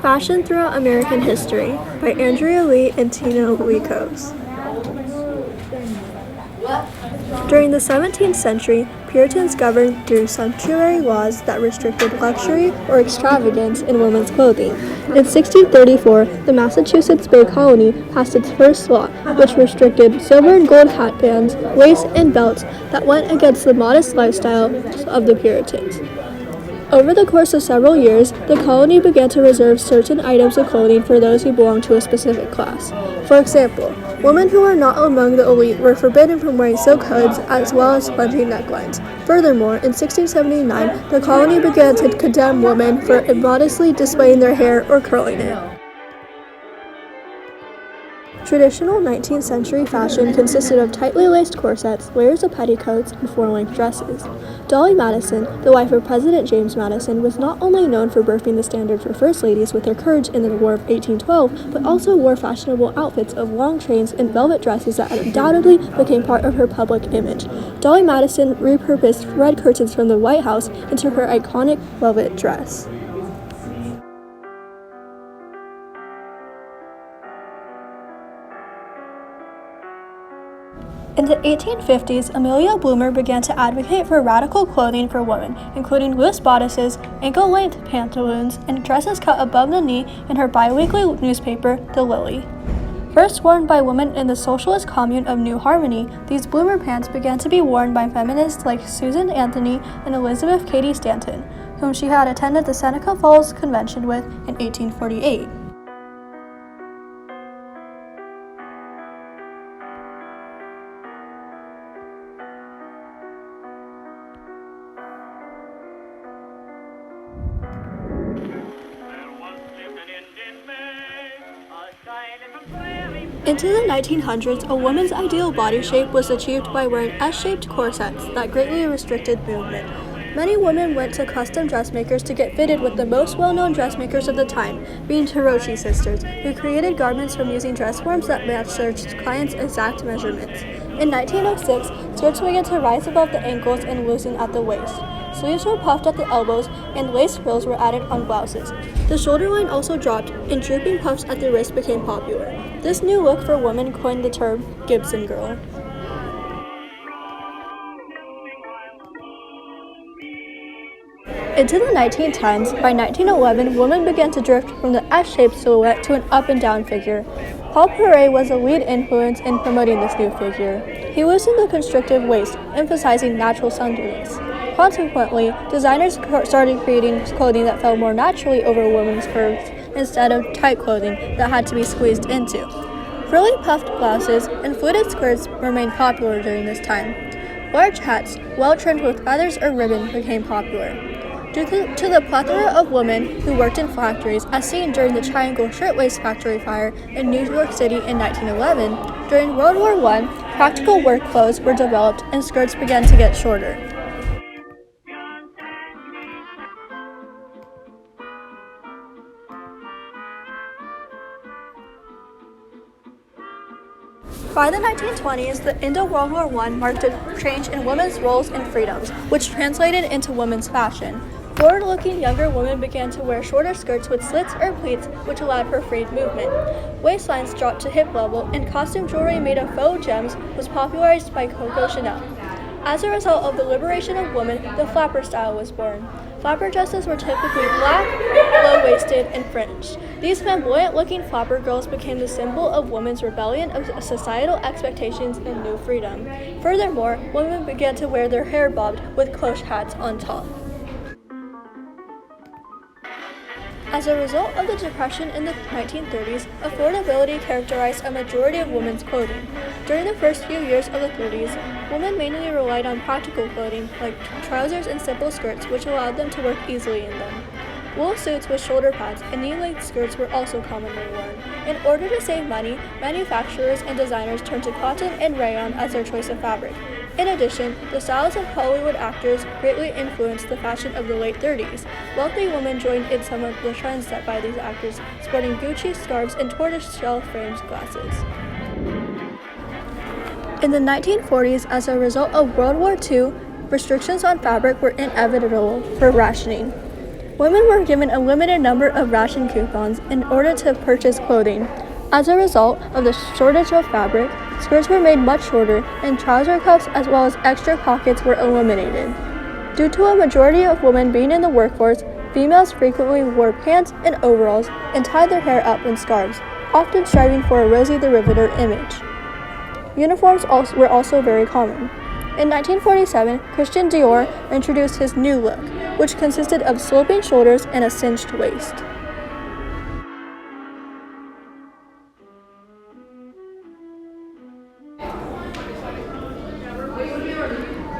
Fashion Throughout American History by Andrea and Tina Lykos. During the 17th century, Puritans governed through sumptuary laws that restricted luxury or extravagance in women's clothing. In 1634, the Massachusetts Bay Colony passed its first law, which restricted silver and gold hatbands, lace, and belts that went against the modest lifestyle of the Puritans. Over the course of several years, the colony began to reserve certain items of clothing for those who belonged to a specific class. For example, women who were not among the elite were forbidden from wearing silk hoods as well as spongy necklines. Furthermore, in 1679, the colony began to condemn women for immodestly displaying their hair or curling it. Traditional 19th century fashion consisted of tightly laced corsets, layers of petticoats, and floor-length dresses. Dolly Madison, the wife of President James Madison, was not only known for birthing the standard for first ladies with her courage in the War of 1812, but also wore fashionable outfits of long trains and velvet dresses that undoubtedly became part of her public image. Dolly Madison repurposed red curtains from the White House into her iconic velvet dress. In the 1850s, Amelia Bloomer began to advocate for radical clothing for women, including loose bodices, ankle-length pantaloons, and dresses cut above the knee in her biweekly newspaper, The Lily. First worn by women in the socialist commune of New Harmony, these Bloomer pants began to be worn by feminists like Susan Anthony and Elizabeth Cady Stanton, whom she had attended the Seneca Falls Convention with in 1848. Into the 1900s, a woman's ideal body shape was achieved by wearing S-shaped corsets that greatly restricted movement. Many women went to custom dressmakers to get fitted with the most well-known dressmakers of the time, being Hiroshi sisters, who created garments from using dress forms that matched their clients' exact measurements. In 1906, skirts began to rise above the ankles and loosen at the waist. Sleeves were puffed at the elbows, and lace frills were added on blouses. The shoulder line also dropped, and drooping puffs at the wrist became popular. This new look for women coined the term Gibson Girl. Into the 1910s, by 1911, women began to drift from the S-shaped silhouette to an up-and-down figure. Paul Poiret was a lead influence in promoting this new figure. He loosened the constrictive waist, emphasizing natural slenderness. Consequently, designers started creating clothing that fell more naturally over women's curves instead of tight clothing that had to be squeezed into. Frilly puffed blouses and fluted skirts remained popular during this time. Large hats, well trimmed with feathers or ribbon, became popular. Due to the plethora of women who worked in factories, as seen during the Triangle Shirtwaist Factory fire in New York City in 1911, during World War I, practical work clothes were developed and skirts began to get shorter. By the 1920s, the end of World War I marked a change in women's roles and freedoms, which translated into women's fashion. Forward-looking younger women began to wear shorter skirts with slits or pleats, which allowed for free movement. Waistlines dropped to hip level, and costume jewelry made of faux gems was popularized by Coco Chanel. As a result of the liberation of women, the flapper style was born. Flapper dresses were typically black, low-waisted, and fringed. These flamboyant-looking flapper girls became the symbol of women's rebellion of societal expectations and new freedom. Furthermore, women began to wear their hair bobbed with cloche hats on top. As a result of the Depression in the 1930s, affordability characterized a majority of women's clothing. During the first few years of the 30s, women mainly relied on practical clothing like trousers and simple skirts, which allowed them to work easily in them. Wool suits with shoulder pads and knee-length skirts were also commonly worn. In order to save money, manufacturers and designers turned to cotton and rayon as their choice of fabric. In addition, the styles of Hollywood actors greatly influenced the fashion of the late 30s. Wealthy women joined in some of the trends set by these actors, sporting Gucci scarves and tortoiseshell framed glasses. In the 1940s, as a result of World War II, restrictions on fabric were inevitable for rationing. Women were given a limited number of ration coupons in order to purchase clothing. As a result of the shortage of fabric, skirts were made much shorter, and trouser cuffs as well as extra pockets were eliminated. Due to a majority of women being in the workforce, females frequently wore pants and overalls and tied their hair up in scarves, often striving for a Rosie the Riveter image. Uniforms were also very common. In 1947, Christian Dior introduced his new look, which consisted of sloping shoulders and a cinched waist.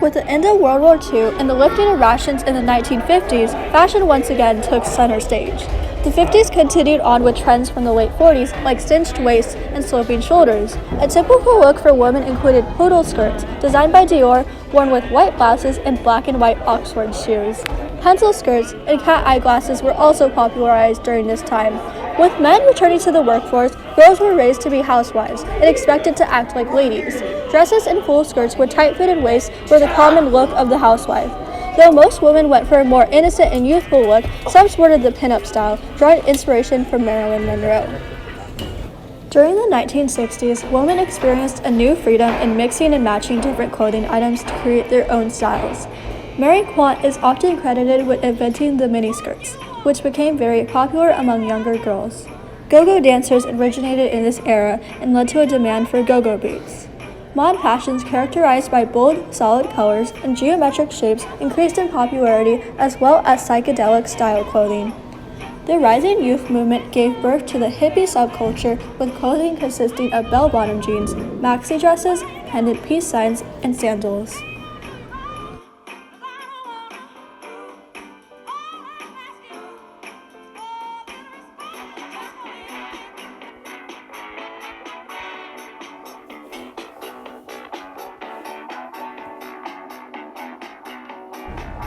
With the end of World War II and the lifting of rations in the 1950s, fashion once again took center stage. The 50s continued on with trends from the late 40s like cinched waists and sloping shoulders. A typical look for women included poodle skirts, designed by Dior, worn with white blouses and black and white Oxford shoes. Pencil skirts and cat eyeglasses were also popularized during this time. With men returning to the workforce, girls were raised to be housewives and expected to act like ladies. Dresses and full skirts with tight-fitted waists were the common look of the housewife. Though most women went for a more innocent and youthful look, some sported the pin-up style, drawing inspiration from Marilyn Monroe. During the 1960s, women experienced a new freedom in mixing and matching different clothing items to create their own styles. Mary Quant is often credited with inventing the miniskirts, which became very popular among younger girls. Go-go dancers originated in this era and led to a demand for go-go boots. Mod fashions characterized by bold, solid colors and geometric shapes increased in popularity as well as psychedelic style clothing. The rising youth movement gave birth to the hippie subculture with clothing consisting of bell-bottom jeans, maxi dresses, pendant peace signs, and sandals.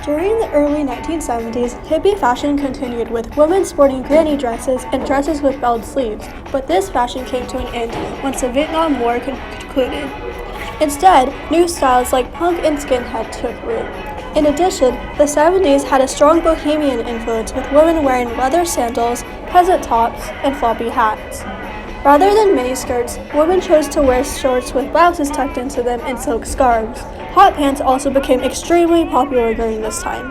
During the early 1970s, hippie fashion continued with women sporting granny dresses and dresses with belled sleeves, but this fashion came to an end once the Vietnam War concluded. Instead, new styles like punk and skinhead took root. In addition, the 70s had a strong bohemian influence with women wearing leather sandals, peasant tops, and floppy hats. Rather than miniskirts, women chose to wear shorts with blouses tucked into them and silk scarves. Hot pants also became extremely popular during this time.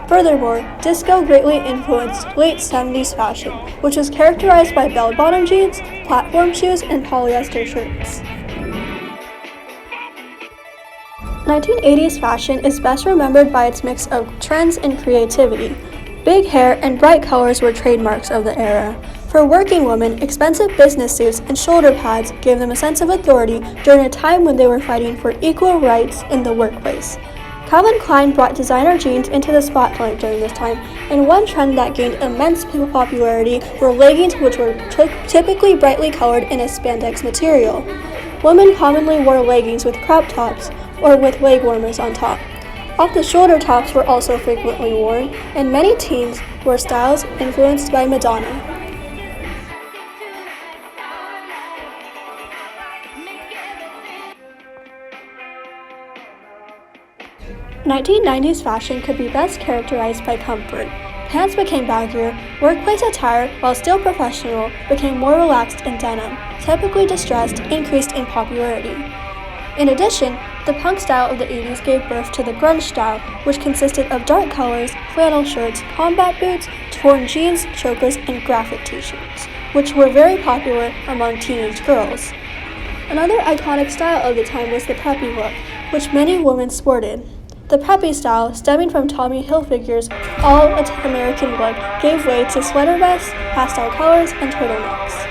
Furthermore, disco greatly influenced late 70s fashion, which was characterized by bell-bottom jeans, platform shoes, and polyester shirts. 1980s fashion is best remembered by its mix of trends and creativity. Big hair and bright colors were trademarks of the era. For working women, expensive business suits and shoulder pads gave them a sense of authority during a time when they were fighting for equal rights in the workplace. Calvin Klein brought designer jeans into the spotlight during this time, and one trend that gained immense popularity were leggings, which were typically brightly colored in a spandex material. Women commonly wore leggings with crop tops or with leg warmers on top. Off-the-shoulder tops were also frequently worn, and many teens wore styles influenced by Madonna. 1990s fashion could be best characterized by comfort. Pants became baggier, workplace attire, while still professional, became more relaxed and denim, typically distressed, increased in popularity. In addition, the punk style of the 80s gave birth to the grunge style, which consisted of dark colors, flannel shirts, combat boots, torn jeans, chokers, and graphic t-shirts, which were very popular among teenage girls. Another iconic style of the time was the preppy look, which many women sported. The preppy style, stemming from Tommy Hilfiger's all-American look, gave way to sweater vests, pastel colors, and turtlenecks.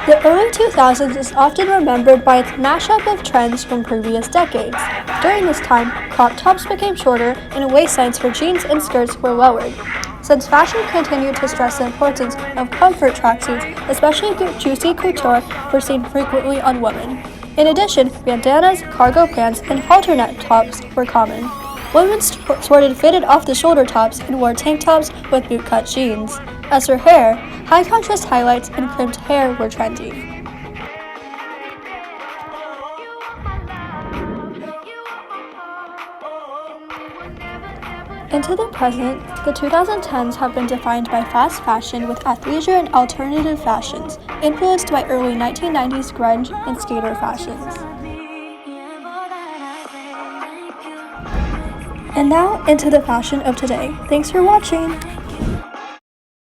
The early 2000s is often remembered by its mashup of trends from previous decades. During this time, crop tops became shorter and waistlines for jeans and skirts were lowered. Since fashion continued to stress the importance of comfort tracksuits, especially juicy couture, were seen frequently on women. In addition, bandanas, cargo pants, and halter neck tops were common. Women sported fitted off-the-shoulder tops and wore tank tops with bootcut jeans. As for hair, high-contrast highlights and crimped hair were trendy. Into the present, the 2010s have been defined by fast fashion with athleisure and alternative fashions, influenced by early 1990s grunge and skater fashions. And now, into the fashion of today. Thanks for watching!